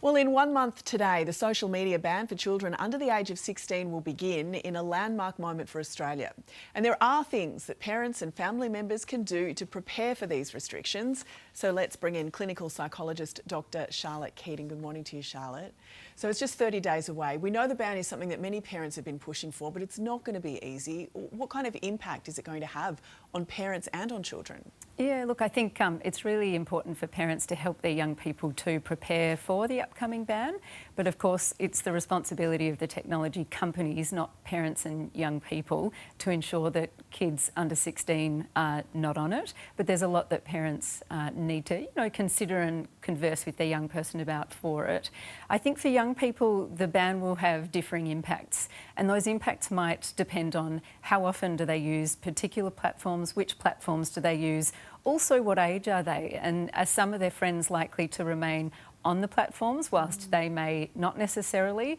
Well, in 1 month today, the social media ban for children under the age of 16 will begin in a landmark moment for Australia. And there are things that parents and family members can do to prepare for these restrictions. So let's bring in clinical psychologist Dr. Charlotte Keating. Good morning to you, Charlotte. So it's just 30 days away. We know the ban is something that many parents have been pushing for, but it's not going to be easy. What kind of impact is it going to have on parents and on children? Yeah, look, I think it's really important for parents to help their young people to prepare for the upcoming ban. But of course, it's the responsibility of the technology companies, not parents and young people, to ensure that kids under 16 are not on it. But there's a lot that parents need to, consider and converse with their young person about for it. I think for young people, the ban will have differing impacts. And those impacts might depend on how often do they use particular platforms, which platforms do they use, also what age are they, and are some of their friends likely to remain on the platforms whilst they may not necessarily.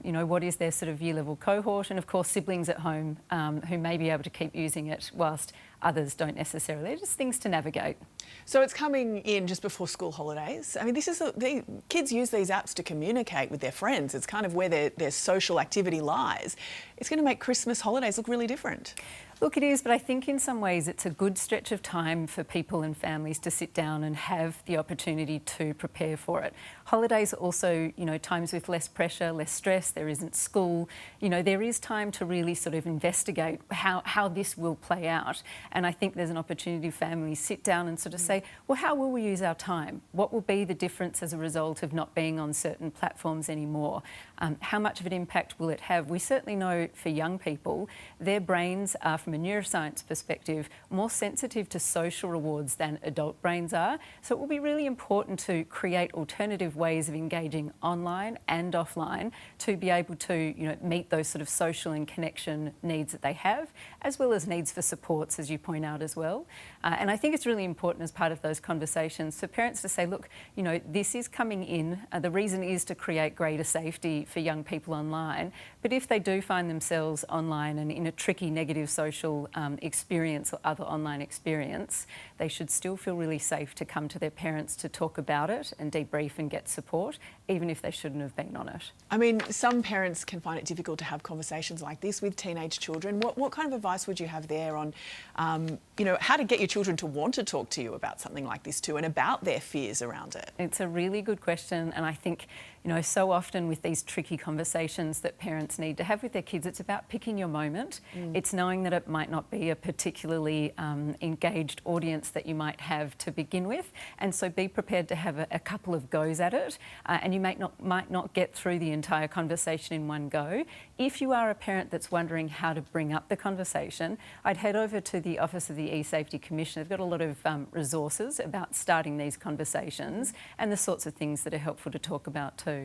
What is their sort of year level cohort, and of course siblings at home who may be able to keep using it whilst others don't necessarily. They're just things to navigate. So it's coming in just before school holidays. I mean, the kids use these apps to communicate with their friends. It's kind of where their social activity lies. It's going to make Christmas holidays look really different. Look, it is, but I think in some ways it's a good stretch of time for people and families to sit down and have the opportunity to prepare for it. Holidays are also, times with less pressure, less stress, there isn't school. There is time to really sort of investigate how this will play out. And I think there's an opportunity for families sit down and sort of say, well, how will we use our time? What will be the difference as a result of not being on certain platforms anymore? How much of an impact will it have? We certainly know for young people, their brains are, from a neuroscience perspective, more sensitive to social rewards than adult brains are. So it will be really important to create alternative ways of engaging online and offline to be able to, meet those sort of social and connection needs that they have, as well as needs for supports, as you point out as well. And I think it's really important as part of those conversations for parents to say, look, this is coming in. The reason is to create greater safety for young people online. But if they do find themselves online and in a tricky negative social experience or other online experience, they should still feel really safe to come to their parents to talk about it and debrief and get support, even if they shouldn't have been on it. I mean, some parents can find it difficult to have conversations like this with teenage children. What kind of advice would you have there on, how to get your children to want to talk to you about something like this too, and about their fears around it? It's a really good question, and I think, so often with these tricky conversations that parents need to have with their kids, it's about picking your moment. It's knowing that it might not be a particularly engaged audience that you might have to begin with, and so be prepared to have a couple of goes at it, and you might not get through the entire conversation in one go. If you are a parent that's wondering how to bring up the conversation, I'd head over to the Office of the E-Safety Commissioner. They've got a lot of resources about starting these conversations and the sorts of things that are helpful to talk about too.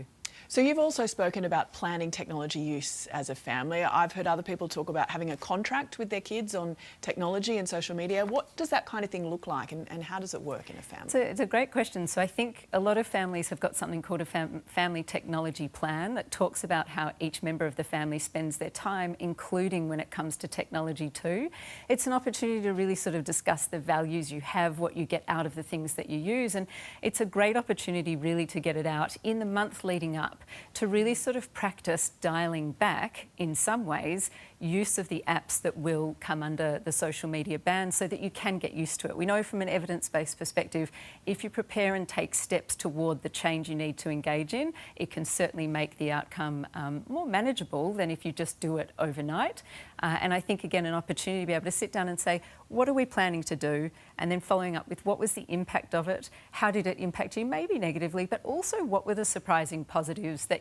So you've also spoken about planning technology use as a family. I've heard other people talk about having a contract with their kids on technology and social media. What does that kind of thing look like, and how does it work in a family? It's a great question. So I think a lot of families have got something called a family technology plan that talks about how each member of the family spends their time, including when it comes to technology too. It's an opportunity to really sort of discuss the values you have, what you get out of the things that you use, and it's a great opportunity really to get it out in the month leading up, to really sort of practice dialing back, in some ways, use of the apps that will come under the social media ban so that you can get used to it. We know from an evidence-based perspective, if you prepare and take steps toward the change you need to engage in, it can certainly make the outcome more manageable than if you just do it overnight. And I think, again, an opportunity to be able to sit down and say, what are we planning to do? And then following up with what was the impact of it? How did it impact you? Maybe negatively, but also what were the surprising positives that you